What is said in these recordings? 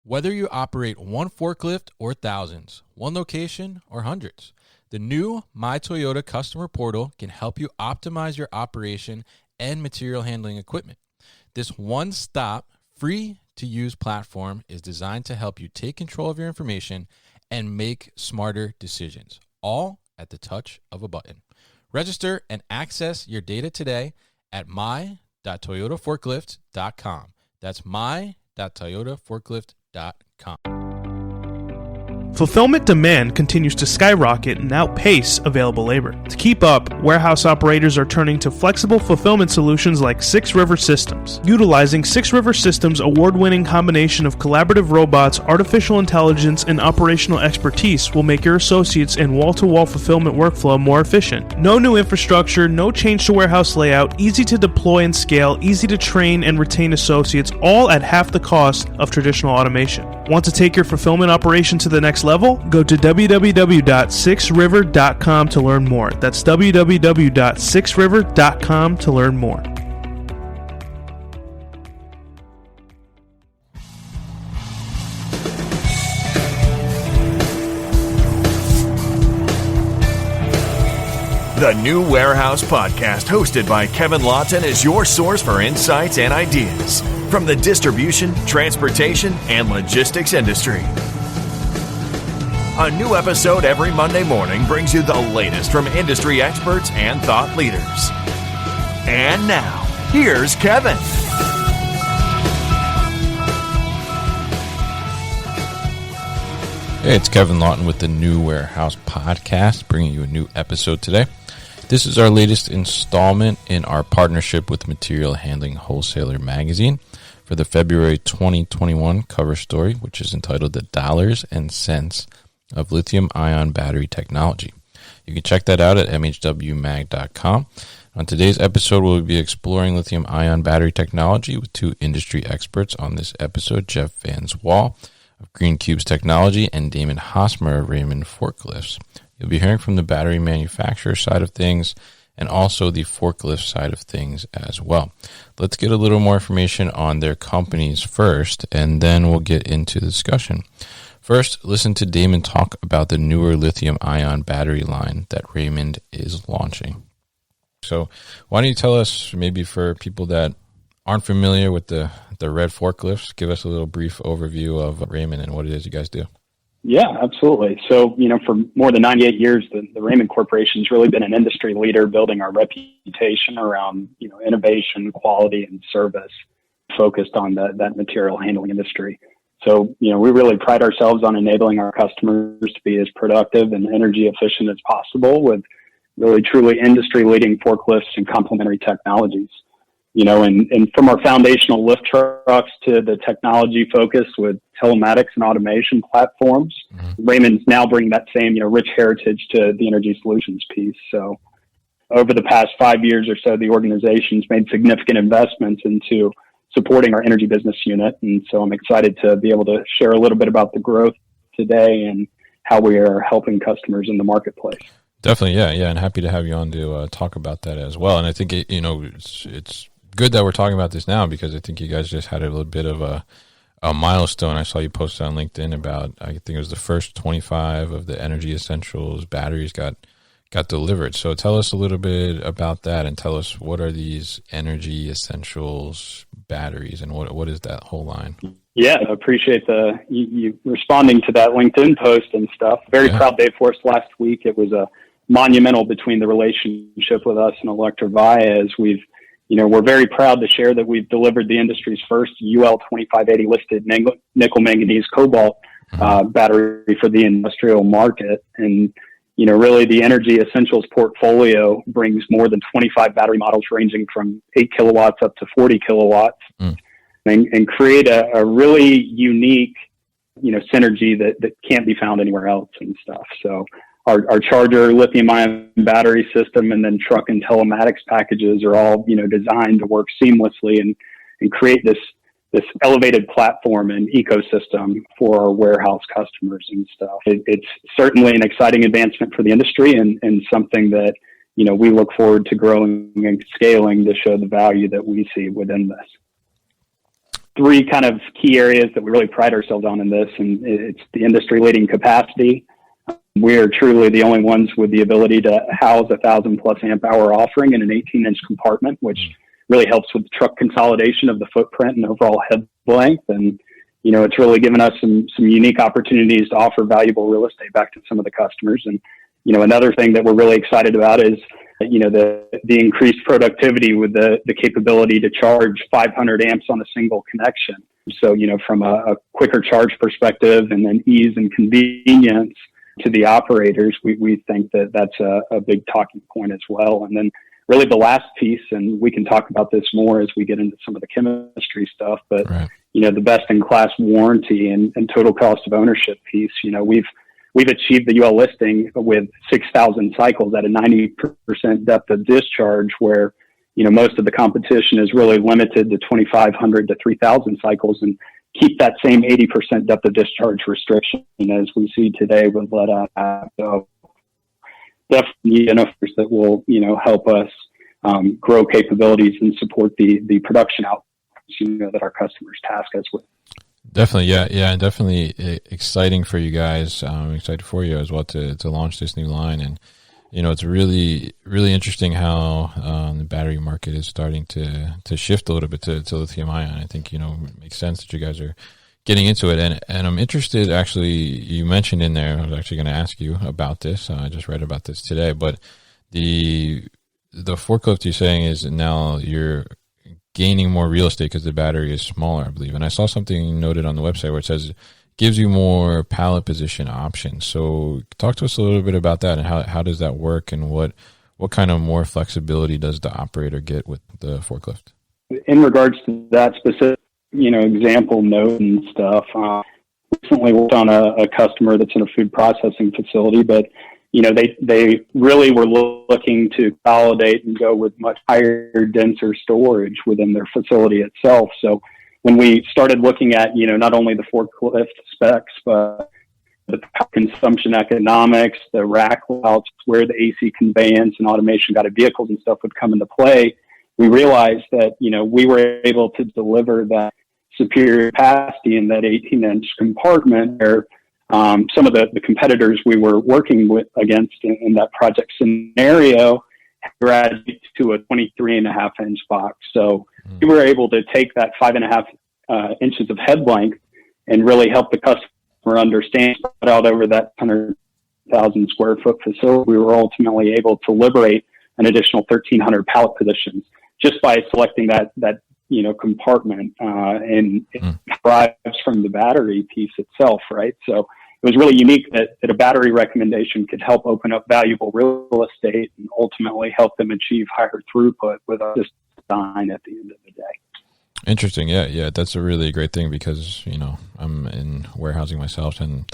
Whether you operate one forklift or thousands, one location or hundreds, the new My Toyota customer portal can help you optimize your operation and material handling equipment. This one-stop, free-to-use platform is designed to help you take control of your information and make smarter decisions, all at the touch of a button. Register and access your data today at my.toyotaforklift.com. That's my.toyotaforklift.com. Fulfillment demand continues to skyrocket and outpace available labor. To keep up, warehouse operators are turning to flexible fulfillment solutions like 6 River Systems. Utilizing 6 River Systems' award-winning combination of collaborative robots, artificial intelligence, and operational expertise will make your associates and wall-to-wall fulfillment workflow more efficient. No new infrastructure, no change to warehouse layout, easy to deploy and scale, easy to train and retain associates, all at half the cost of traditional automation. Want to take your fulfillment operation to the next level? Go to www.6river.com to learn more. That's www.6river.com to learn more. The New Warehouse Podcast, hosted by Kevin Lawton, is your source for insights and ideas from the distribution, transportation, and logistics industry. A new episode every Monday morning brings you the latest from industry experts and thought leaders. And now, here's Kevin. Hey, it's Kevin Lawton with the New Warehouse Podcast, bringing you a new episode today. This is our latest installment in our partnership with Material Handling Wholesaler Magazine for the February 2021 cover story, which is entitled The Dollars and Cents of Lithium-Ion Battery Technology. You can check that out at mhwmag.com. On today's episode, we'll be exploring lithium-ion battery technology with 2 industry experts on this episode, Jeff VanZwol of Green Cubes Technology and Damon Hosmer of Raymond Forklifts. You'll be hearing from the battery manufacturer side of things and also the forklift side of things as well. Let's get a little more information on their companies first, and then we'll get into the discussion. First, listen to Damon talk about the newer lithium-ion battery line that Raymond is launching. So why don't you tell us, maybe for people that aren't familiar with the red forklifts, give us a little brief overview of Raymond and what it is you guys do. Yeah, absolutely. So, for more than 98 years, the Raymond Corporation has really been an industry leader, building our reputation around, innovation, quality, and service, focused on that material handling industry. So, we really pride ourselves on enabling our customers to be as productive and energy efficient as possible with really truly industry-leading forklifts and complementary technologies. And from our foundational lift trucks to the technology focus with telematics and automation platforms, Raymond's now bringing that same, rich heritage to the energy solutions piece. So over the past 5 years or so, the organization's made significant investments into supporting our energy business unit. And so I'm excited to be able to share a little bit about the growth today and how we are helping customers in the marketplace. Definitely, yeah, and happy to have you on to talk about that as well. And I think it's good that we're talking about this now, because I think you guys just had a little bit of a milestone. I saw you post on LinkedIn about, I think it was the first 25 of the Energy Essentials batteries got delivered. So tell us a little bit about that, and tell us, what are these Energy Essentials batteries, and what is that whole line? Yeah, I appreciate you responding to that LinkedIn post and stuff. Very proud day for us last week. It was a monumental between the relationship with us and Electrovaya, as we're very proud to share that we've delivered the industry's first UL 2580 listed nickel manganese cobalt battery for the industrial market. And, really the Energy Essentials portfolio brings more than 25 battery models ranging from 8 kilowatts up to 40 kilowatts and create a really unique, synergy that can't be found anywhere else and stuff. So our charger, lithium-ion battery system, and then truck and telematics packages are all, designed to work seamlessly and create this elevated platform and ecosystem for our warehouse customers and stuff. It's certainly an exciting advancement for the industry and something that, we look forward to growing and scaling to show the value that we see within this. three kind of key areas that we really pride ourselves on in this, and it's the industry-leading capacity. We are truly the only ones with the ability to house 1,000 plus amp hour offering in an 18-inch compartment, which really helps with truck consolidation of the footprint and overall head length. And, it's really given us some unique opportunities to offer valuable real estate back to some of the customers. And, another thing that we're really excited about is, the increased productivity with the capability to charge 500 amps on a single connection. So, from a quicker charge perspective and then ease and convenience to the operators, we think that that's a big talking point as well. And then really the last piece, and we can talk about this more as we get into some of the chemistry stuff, but, right. The best in class warranty and total cost of ownership piece, we've achieved the UL listing with 6,000 cycles at a 90% depth of discharge, where, most of the competition is really limited to 2,500 to 3,000 cycles, and keep that same 80% depth of discharge restriction as we see today with lead acid. So definitely offers that will, help us grow capabilities and support the production outputs, that our customers task us with. Definitely, yeah, and definitely exciting for you guys. Excited for you as well to launch this new line, and it's really really interesting how the battery market is starting to shift a little bit to lithium-ion. I think it makes sense that you guys are getting into it, and I'm interested. Actually, you mentioned in there, I was actually going to ask you about this. I just read about this today, but the forklift you're saying is now you're gaining more real estate because the battery is smaller, I believe. And I saw something noted on the website where it says it gives you more pallet position options. So talk to us a little bit about that, and how does that work, and what kind of more flexibility does the operator get with the forklift? In regards to that specific, example note and stuff, recently worked on a customer that's in a food processing facility, but they really were looking to consolidate and go with much higher, denser storage within their facility itself. So when we started looking at, not only the forklift specs, but the consumption economics, the rack layouts, where the AC conveyance and automation guided vehicles and stuff would come into play, we realized that, we were able to deliver that superior capacity in that 18-inch compartment where some of the competitors we were working against in that project scenario graduated to a 23.5-inch box. So we were able to take that 5.5 inches of head length and really help the customer understand out over that 100,000 square foot facility. We were ultimately able to liberate an additional 1,300 pallet positions just by selecting that compartment, and it derives from the battery piece itself, right? So it was really unique that a battery recommendation could help open up valuable real estate and ultimately help them achieve higher throughput with our design at the end of the day. Interesting. Yeah. That's a really great thing because, I'm in warehousing myself, and,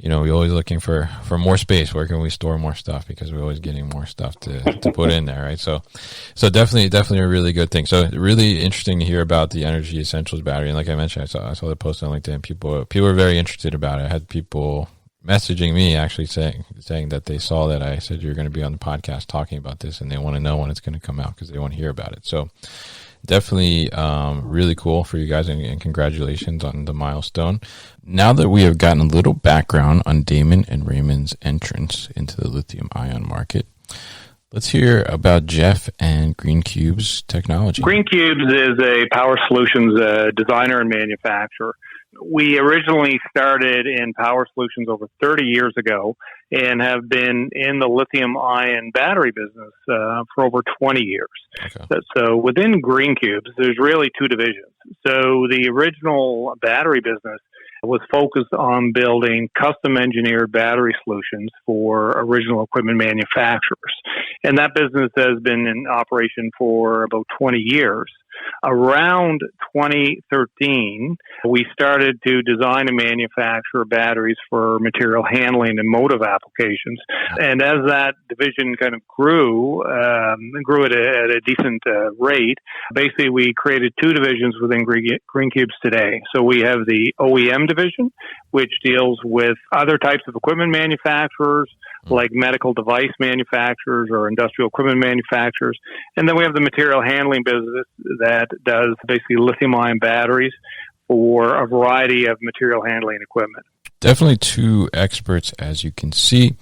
we're always looking for more space. Where can we store more stuff? Because we're always getting more stuff to put in there, right? So definitely a really good thing. So really interesting to hear about the Energy Essentials battery. And like I mentioned, I saw the post on LinkedIn. People were very interested about it. I had people messaging me actually saying that they saw that I said you're going to be on the podcast talking about this, and they want to know when it's going to come out because they want to hear about it. So definitely really cool for you guys, and congratulations on the milestone. Now that we have gotten a little background on Damon and Raymond's entrance into the lithium-ion market, let's hear about Jeff and GreenCube's technology. GreenCubes is a power solutions designer and manufacturer. We originally started in power solutions over 30 years ago and have been in the lithium-ion battery business for over 20 years. Okay. So within GreenCubes, there's really two divisions. So the original battery business was focused on building custom-engineered battery solutions for original equipment manufacturers. And that business has been in operation for about 20 years. Around 2013, we started to design and manufacture batteries for material handling and motive applications. And as that division kind of grew at a decent rate, basically we created two divisions within GreenCubes today. So we have the OEM division, which deals with other types of equipment manufacturers, like medical device manufacturers or industrial equipment manufacturers. And then we have the material handling business that does basically lithium-ion batteries for a variety of material handling equipment. Definitely two experts, as you can see.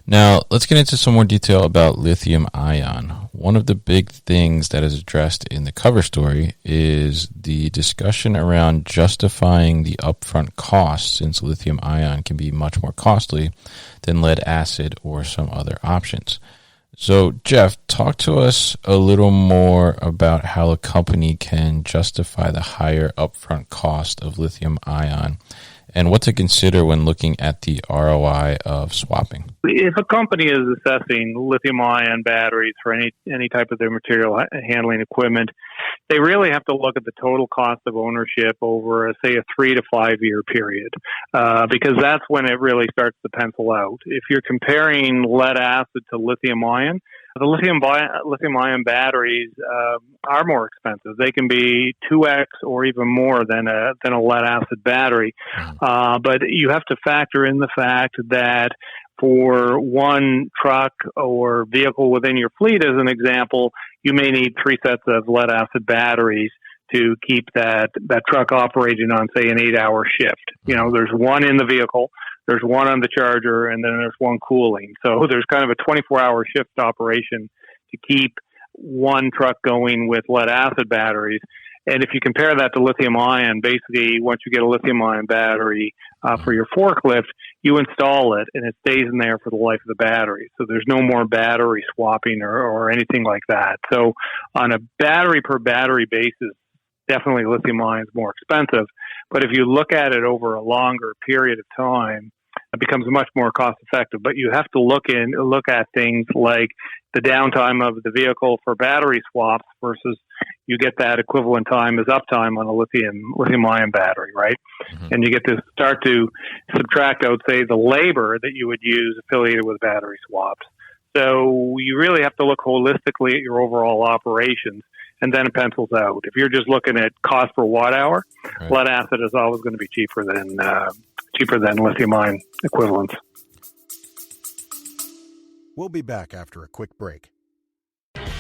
Now, let's get into some more detail about lithium-ion. One of the big things that is addressed in the cover story is the discussion around justifying the upfront cost, since lithium-ion can be much more costly than lead acid or some other options. So, Jeff, talk to us a little more about how a company can justify the higher upfront cost of lithium-ion and what to consider when looking at the ROI of swapping. If a company is assessing lithium-ion batteries for any type of their material handling equipment, they really have to look at the total cost of ownership over, say, a 3 to 5 year period, because that's when it really starts to pencil out. If you're comparing lead acid to lithium-ion, the lithium-ion batteries are more expensive. They can be 2x or even more than a lead-acid battery. But you have to factor in the fact that for one truck or vehicle within your fleet, as an example, you may need 3 sets of lead-acid batteries to keep that truck operating on, say, an 8-hour shift. You know, there's one in the vehicle, there's one on the charger, and then there's one cooling. So there's kind of a 24-hour shift operation to keep one truck going with lead-acid batteries. And if you compare that to lithium-ion, basically once you get a lithium-ion battery for your forklift, you install it and it stays in there for the life of the battery. So there's no more battery swapping or anything like that. So on a battery per battery basis, definitely lithium-ion is more expensive. But if you look at it over a longer period of time, it becomes much more cost-effective. But you have to look at things like the downtime of the vehicle for battery swaps versus you get that equivalent time as uptime on a lithium-ion battery, right? Mm-hmm. And you get to start to subtract out, say, the labor that you would use affiliated with battery swaps. So you really have to look holistically at your overall operations, and then it pencils out. If you're just looking at cost per watt hour, right, lead acid is always going to be cheaper than lithium-ion equivalents. We'll be back after a quick break.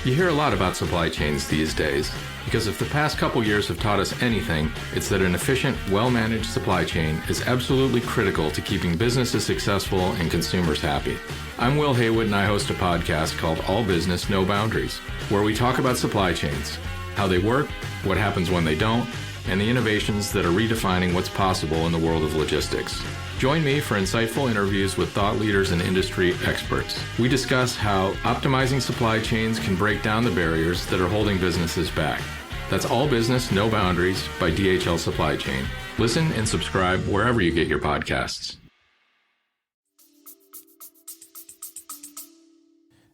You hear a lot about supply chains these days, because if the past couple years have taught us anything, it's that an efficient, well-managed supply chain is absolutely critical to keeping businesses successful and consumers happy. I'm Will Haywood, and I host a podcast called All Business, No Boundaries, where we talk about supply chains, how they work, what happens when they don't, and the innovations that are redefining what's possible in the world of logistics. Join me for insightful interviews with thought leaders and industry experts. We discuss how optimizing supply chains can break down the barriers that are holding businesses back. That's All Business, No Boundaries by DHL Supply Chain. Listen and subscribe wherever you get your podcasts.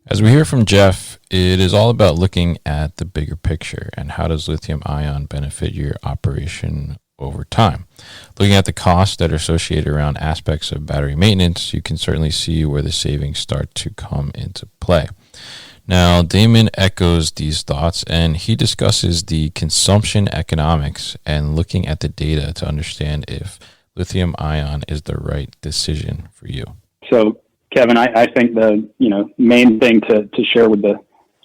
As we hear from Jeff, it is all about looking at the bigger picture and how does lithium-ion benefit your operation over time. Looking at the costs that are associated around aspects of battery maintenance, you can certainly see where the savings start to come into play. Now, Damon echoes these thoughts, and he discusses the consumption economics and looking at the data to understand if lithium-ion is the right decision for you. So, Kevin, I think the main thing to share with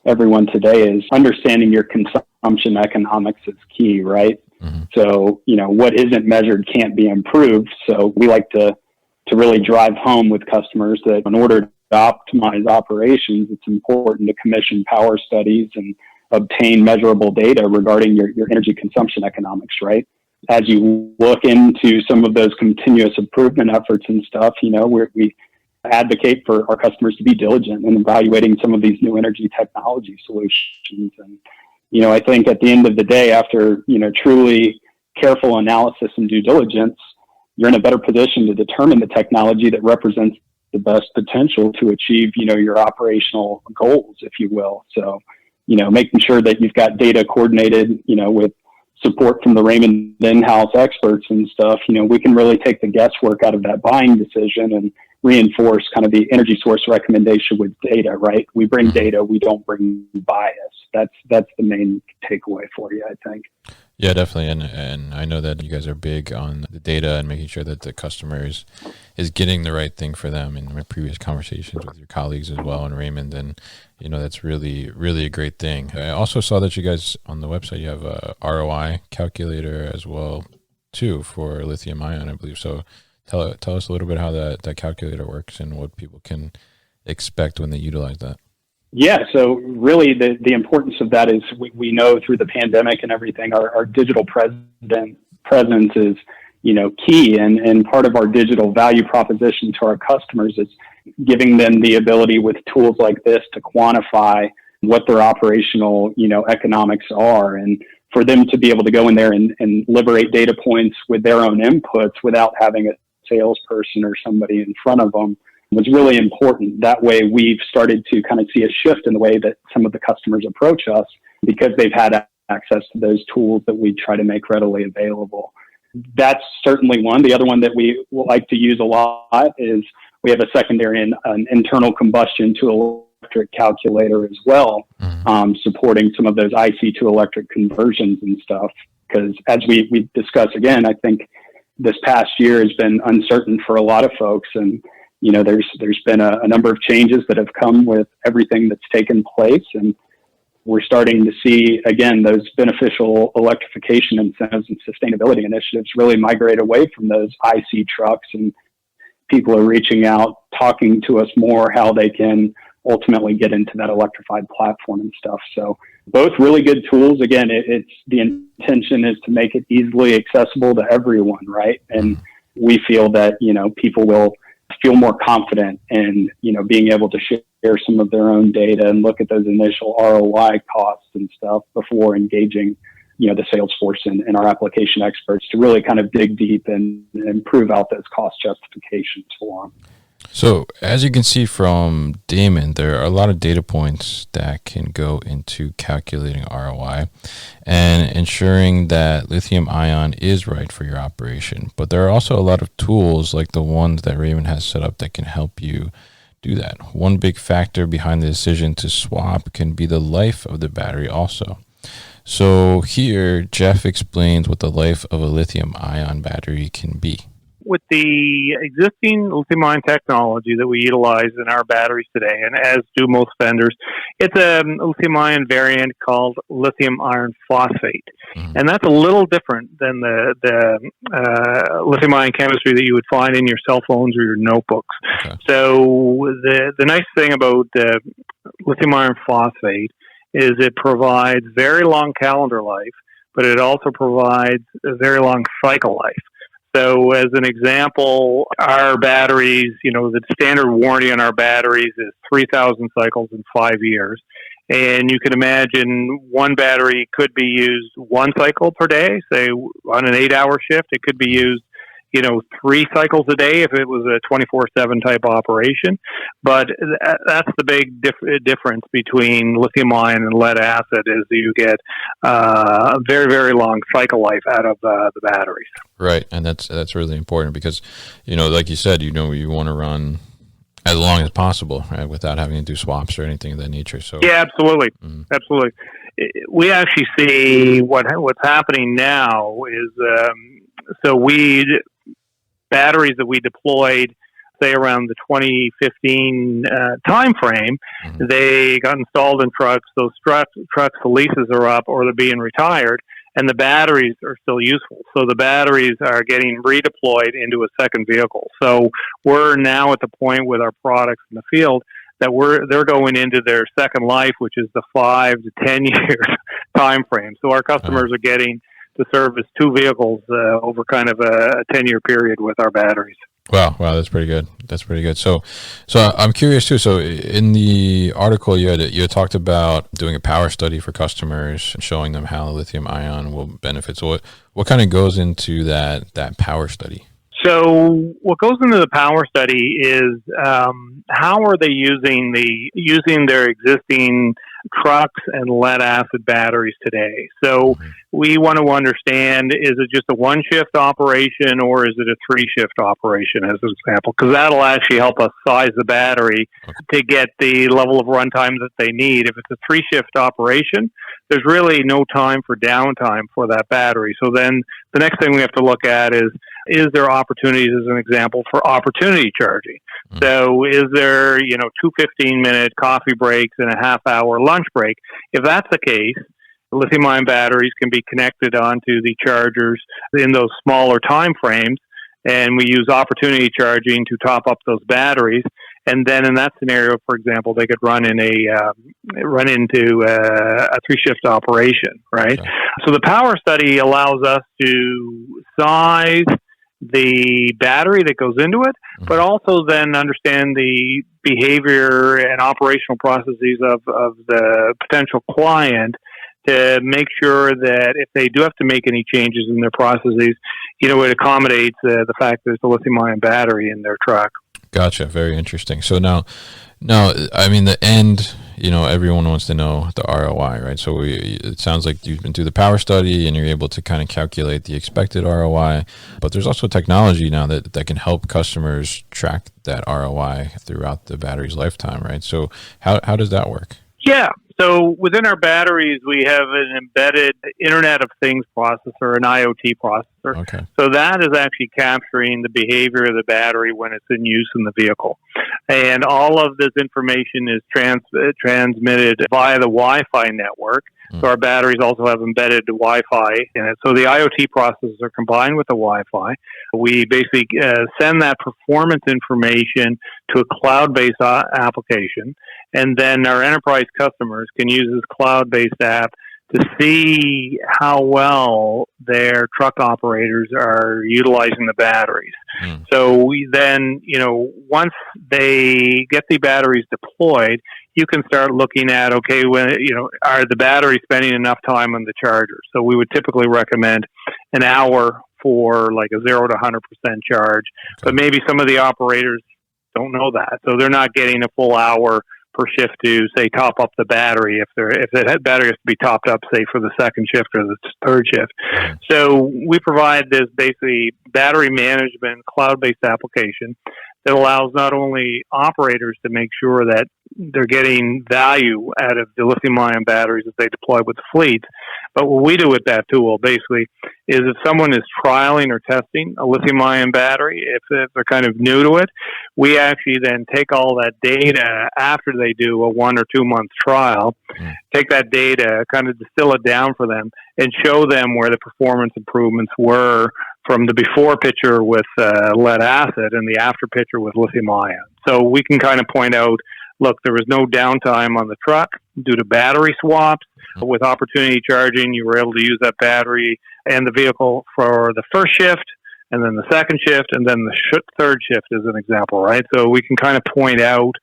everyone today is understanding your consumption economics is key, right? Mm-hmm. So, what isn't measured can't be improved. So we like to really drive home with customers that in order to optimize operations, it's important to commission power studies and obtain measurable data regarding your energy consumption economics, right? As you look into some of those continuous improvement efforts and stuff, we advocate for our customers to be diligent in evaluating some of these new energy technology solutions. And I think at the end of the day, after, truly careful analysis and due diligence, you're in a better position to determine the technology that represents the best potential to achieve, your operational goals, if you will. So, making sure that you've got data coordinated, with support from the Raymond in-house experts and stuff, we can really take the guesswork out of that buying decision and reinforce kind of the energy source recommendation with data, right? We bring data, we don't bring bias. That's the main takeaway for you, I think. Yeah, definitely. And I know that you guys are big on the data and making sure that the customer is getting the right thing for them. In my previous conversations with your colleagues as well and Raymond, and that's really, really a great thing. I also saw that you guys on the website, you have a ROI calculator as well too for lithium-ion, I believe. So tell us a little bit how that calculator works and what people can expect when they utilize that. Yeah, so really the importance of that is we know through the pandemic and everything, our digital presence is, key. And part of our digital value proposition to our customers is giving them the ability with tools like this to quantify what their operational, economics are. And for them to be able to go in there and liberate data points with their own inputs without having a salesperson or somebody in front of them was really important. That way we've started to kind of see a shift in the way that some of the customers approach us because they've had access to those tools that we try to make readily available. That's certainly one. The other one that we like to use a lot is we have a secondary and an internal combustion to electric calculator as well, supporting some of those IC to electric conversions and stuff. Because as we discussed again, I think this past year has been uncertain for a lot of folks, and there's been a number of changes that have come with everything that's taken place, and we're starting to see, again, those beneficial electrification incentives and sustainability initiatives really migrate away from those IC trucks, and people are reaching out, talking to us more how they can ultimately get into that electrified platform and stuff. So both really good tools. Again, it's the intention is to make it easily accessible to everyone, right? And we feel that, people will feel more confident in, being able to share some of their own data and look at those initial ROI costs and stuff before engaging, the sales force and our application experts to really kind of dig deep and prove out those cost justifications for them. So as you can see from Damon, there are a lot of data points that can go into calculating ROI and ensuring that lithium-ion is right for your operation. But there are also a lot of tools like the ones that Raymond has set up that can help you do that. One big factor behind the decision to swap can be the life of the battery also. So here, Jeff explains what the life of a lithium-ion battery can be. With the existing lithium-ion technology that we utilize in our batteries today, and as do most vendors, it's a lithium-ion variant called lithium iron phosphate. And that's a little different than the lithium-ion chemistry that you would find in your cell phones or your notebooks. Okay. So the nice thing about lithium iron phosphate is it provides very long calendar life, but it also provides a very long cycle life. So as an example, our batteries, the standard warranty on our batteries is 3,000 cycles in 5 years. And you can imagine one battery could be used one cycle per day, say on an 8-hour shift. It could be used, 3 cycles a day if it was a 24/7 type operation. But that's the big difference between lithium-ion and lead acid is that you get a very, very long cycle life out of the batteries. Right, and that's really important because, like you said, you want to run as long as possible, right, without having to do swaps or anything of that nature. So yeah, absolutely, absolutely. We actually see what's happening now is batteries that we deployed, say around the 2015 time frame, they got installed in trucks. Those trucks, the leases are up or they're being retired, and the batteries are still useful. So the batteries are getting redeployed into a second vehicle. So we're now at the point with our products in the field that they're going into their second life, which is the 5 to 10 years time frame. So our customers are getting to service 2 vehicles over kind of a 10-year period with our batteries. Wow, that's pretty good. So I'm curious too. So in the article you had talked about doing a power study for customers and showing them how lithium-ion will benefit. So what kind of goes into that power study? So what goes into the power study is how are they using their existing trucks and lead-acid batteries today. So we want to understand, is it just a one-shift operation or is it a three-shift operation, as an example? Because that'll actually help us size the battery to get the level of runtime that they need. If it's a three-shift operation, there's really no time for downtime for that battery. So then the next thing we have to look at is there opportunities, as an example, for opportunity charging? So is there, 2 15-minute coffee breaks and a half-hour lunch break? If that's the case, lithium-ion batteries can be connected onto the chargers in those smaller time frames, and we use opportunity charging to top up those batteries. And then in that scenario, for example, they could run into a three-shift operation, right? Okay. So the power study allows us to size the battery that goes into it, but also then understand the behavior and operational processes of the potential client to make sure that if they do have to make any changes in their processes, it accommodates the fact that there's a lithium-ion battery in their truck. Gotcha. Very interesting. So now, I mean, the end, everyone wants to know the ROI, right? So it sounds like you've been through the power study and you're able to kind of calculate the expected ROI, but there's also technology now that can help customers track that ROI throughout the battery's lifetime, right? So how does that work? Yeah. So within our batteries, we have an embedded Internet of Things processor, an IoT processor. Okay. So that is actually capturing the behavior of the battery when it's in use in the vehicle. And all of this information is transmitted via the Wi-Fi network. So our batteries also have embedded Wi-Fi in it. So the IoT processors are combined with the Wi-Fi. We basically send that performance information to a cloud-based application. And then our enterprise customers can use this cloud-based app to see how well their truck operators are utilizing the batteries. So we then, once they get the batteries deployed, you can start looking at, okay, are the batteries spending enough time on the charger? So we would typically recommend an hour for like a 0 to 100% charge, but maybe some of the operators don't know that. So they're not getting a full hour per shift to, say, top up the battery if the battery has to be topped up, say, for the second shift or the third shift. So we provide this basically battery management cloud-based application that allows not only operators to make sure that they're getting value out of the lithium-ion batteries that they deploy with the fleet, but what we do with that tool basically is if someone is trialing or testing a lithium-ion battery, if they're kind of new to it, we actually then take all that data after they do a 1 or 2 month trial, take that data, kind of distill it down for them, and show them where the performance improvements were from the before picture with lead acid and the after picture with lithium ion. So we can kind of point out, look, there was no downtime on the truck due to battery swaps. With opportunity charging, you were able to use that battery and the vehicle for the first shift, and then the second shift, and then the third shift as an example, right? So we can kind of point out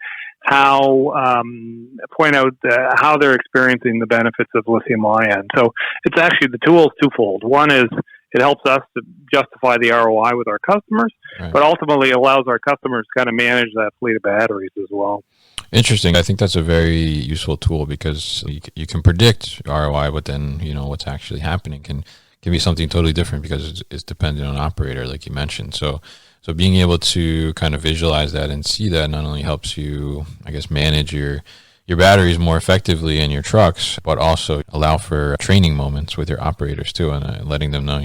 how they're experiencing the benefits of lithium ion. So it's actually, the tool is twofold. One is it helps us to justify the ROI with our customers, but ultimately allows our customers to kind of manage that fleet of batteries as well. Interesting. I think that's a very useful tool because you can predict ROI, but then what's actually happening can be something totally different because it's dependent on operator, like you mentioned. So being able to kind of visualize that and see that not only helps you, I guess, manage your batteries more effectively in your trucks, but also allow for training moments with your operators too, and letting them know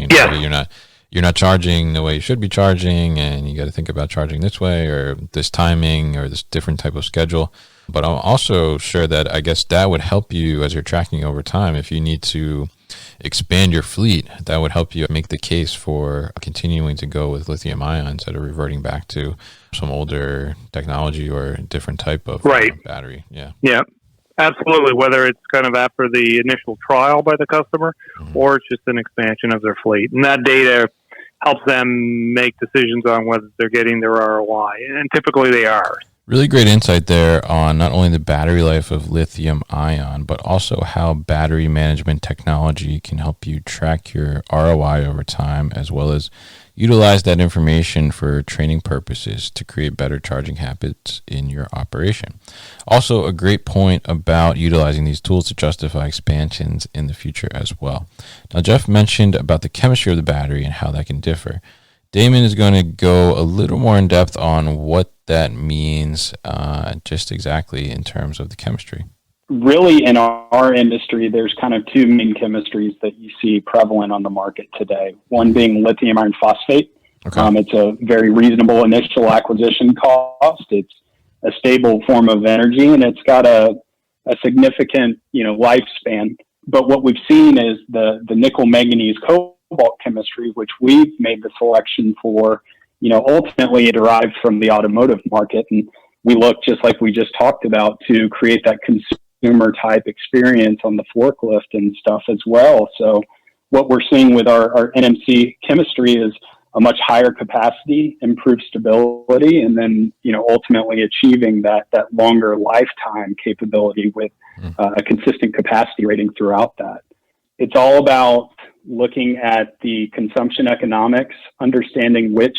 you're not charging the way you should be charging, and you got to think about charging this way or this timing or this different type of schedule. But I'm also sure that I guess that would help you as you're tracking over time. If you need to expand your fleet, that would help you make the case for continuing to go with lithium ion instead of reverting back to some older technology or a different type of battery. Yeah. Absolutely, whether it's kind of after the initial trial by the customer or it's just an expansion of their fleet. And that data helps them make decisions on whether they're getting their ROI, and typically they are. Really great insight there on not only the battery life of lithium ion, but also how battery management technology can help you track your ROI over time, as well as utilize that information for training purposes to create better charging habits in your operation. Also, a great point about utilizing these tools to justify expansions in the future as well. Now, Jeff mentioned about the chemistry of the battery and how that can differ. Damon is going to go a little more in depth on what that means, just exactly in terms of the chemistry. Really, in our industry, there's kind of two main chemistries that you see prevalent on the market today. One being lithium iron phosphate. Okay. It's a very reasonable initial acquisition cost. It's a stable form of energy, and it's got a significant, lifespan. But what we've seen is the nickel manganese cobalt chemistry, which we've made the selection for, ultimately derived from the automotive market. And we look, just like we just talked about, to create that consumer type experience on the forklift and stuff as well. So what we're seeing with our NMC chemistry is a much higher capacity, improved stability, and then, ultimately achieving that longer lifetime capability with a consistent capacity rating throughout that. It's all about looking at the consumption economics, understanding which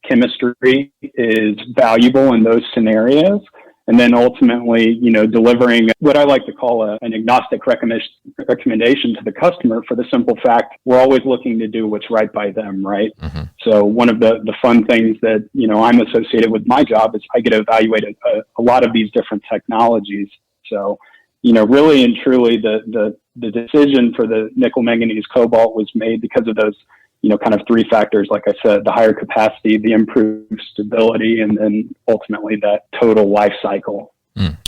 chemistry is valuable in those scenarios, and then ultimately, delivering what I like to call an agnostic recommendation to the customer, for the simple fact we're always looking to do what's right by them, right? Mm-hmm. So one of the fun things that, I'm associated with my job is I get to evaluate a lot of these different technologies. So, really and truly the decision for the nickel manganese cobalt was made because of those, kind of three factors, like I said: the higher capacity, the improved stability, and then ultimately that total life cycle.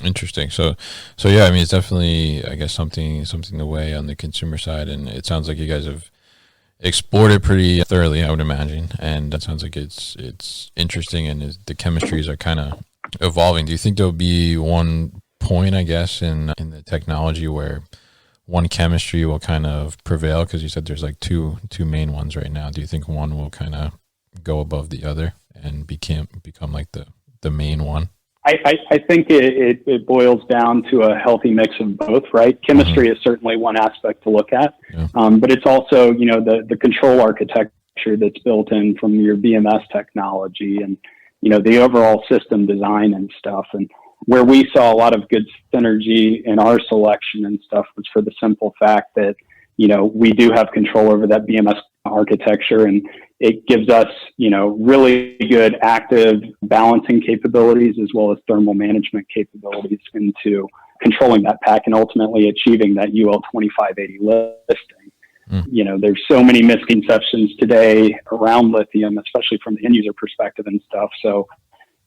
Interesting. So yeah, I mean, it's definitely, I guess, something to weigh on the consumer side, and it sounds like you guys have explored it pretty thoroughly, I would imagine, and that sounds like it's interesting, and the chemistries are kind of evolving. Do you think there'll be one point, I guess, in the technology where one chemistry will kind of prevail? Because you said there's like two main ones right now. Do you think one will kind of go above the other and become like the main one? I think it boils down to a healthy mix of both, right? Chemistry is certainly one aspect to look at, but it's also, the control architecture that's built in from your BMS technology and, the overall system design and stuff. And where we saw a lot of good synergy in our selection and stuff was for the simple fact that, we do have control over that BMS architecture, and it gives us, really good active balancing capabilities as well as thermal management capabilities into controlling that pack and ultimately achieving that UL 2580 listing. There's so many misconceptions today around lithium, especially from the end user perspective and stuff. So,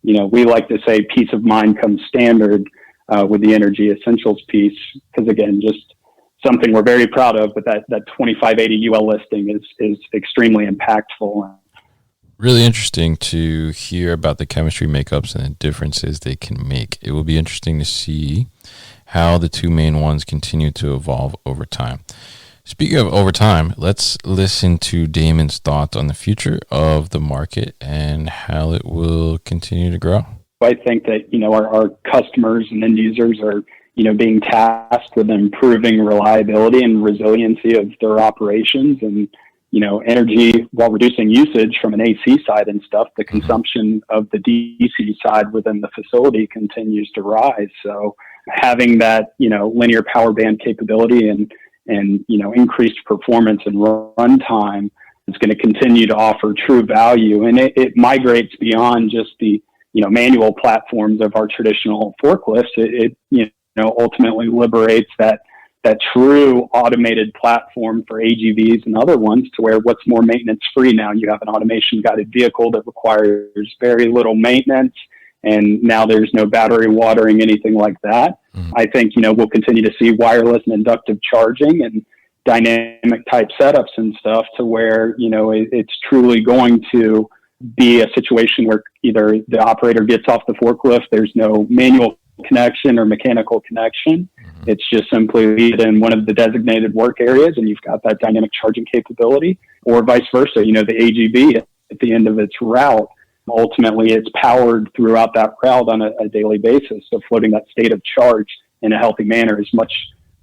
we like to say peace of mind comes standard with the energy essentials piece, because again, just something we're very proud of, but that 2580 UL listing is extremely impactful. Really interesting to hear about the chemistry makeups and the differences they can make. It will be interesting to see how the two main ones continue to evolve over time. Speaking of over time, let's listen to Damon's thoughts on the future of the market and how it will continue to grow. I think that, our customers and end users are, being tasked with improving reliability and resiliency of their operations and, energy while reducing usage from an AC side and stuff. The consumption of the DC side within the facility continues to rise. So having that, linear power band capability and increased performance and runtime is going to continue to offer true value. And it migrates beyond just the, manual platforms of our traditional forklifts. It ultimately liberates that true automated platform for AGVs and other ones, to where what's more maintenance free now. You have an automation guided vehicle that requires very little maintenance, and now there's no battery watering, anything like that. I think, we'll continue to see wireless and inductive charging and dynamic type setups and stuff, to where, it's truly going to be a situation where either the operator gets off the forklift, there's no manual connection or mechanical connection. It's just simply in one of the designated work areas, and you've got that dynamic charging capability, or vice versa. The AGV at the end of its route, ultimately it's powered throughout that route on a daily basis. So floating that state of charge in a healthy manner is much,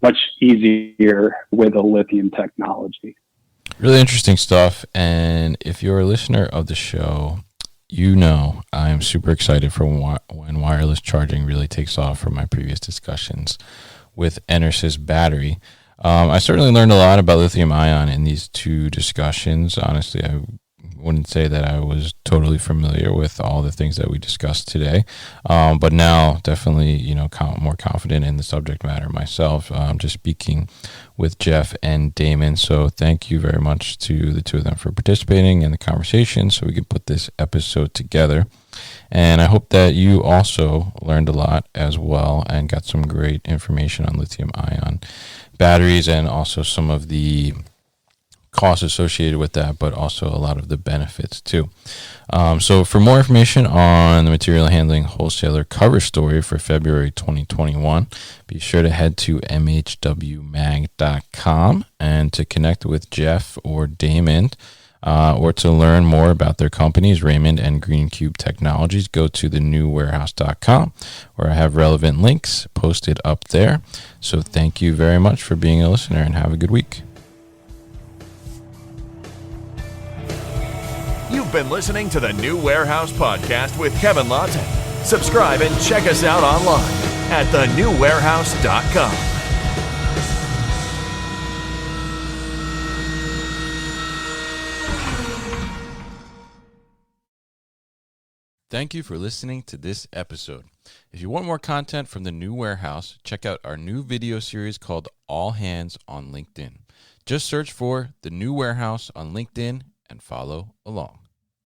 much easier with a lithium technology. Really interesting stuff. And if you're a listener of the show, you know I am super excited for when wireless charging really takes off from my previous discussions with Enersys battery. I certainly learned a lot about lithium-ion in these two discussions. Honestly, I wouldn't say that I was totally familiar with all the things that we discussed today, but now definitely, more confident in the subject matter myself, just speaking with Jeff and Damon. So thank you very much to the two of them for participating in the conversation so we could put this episode together. And I hope that you also learned a lot as well and got some great information on lithium-ion batteries and also some of the costs associated with that, but also a lot of the benefits too. So for more information on the Material Handling Wholesaler cover story for February 2021, be sure to head to mhwmag.com, and to connect with Jeff or Damon, or to learn more about their companies, Raymond and Green Cube Technologies, go to thenewwarehouse.com, where I have relevant links posted up there. So thank you very much for being a listener, and have a good week. You've been listening to the New Warehouse Podcast with Kevin Lawton. Subscribe and check us out online at thenewwarehouse.com. Thank you for listening to this episode. If you want more content from the New Warehouse, check out our new video series called All Hands on LinkedIn. Just search for the New Warehouse on LinkedIn and follow along.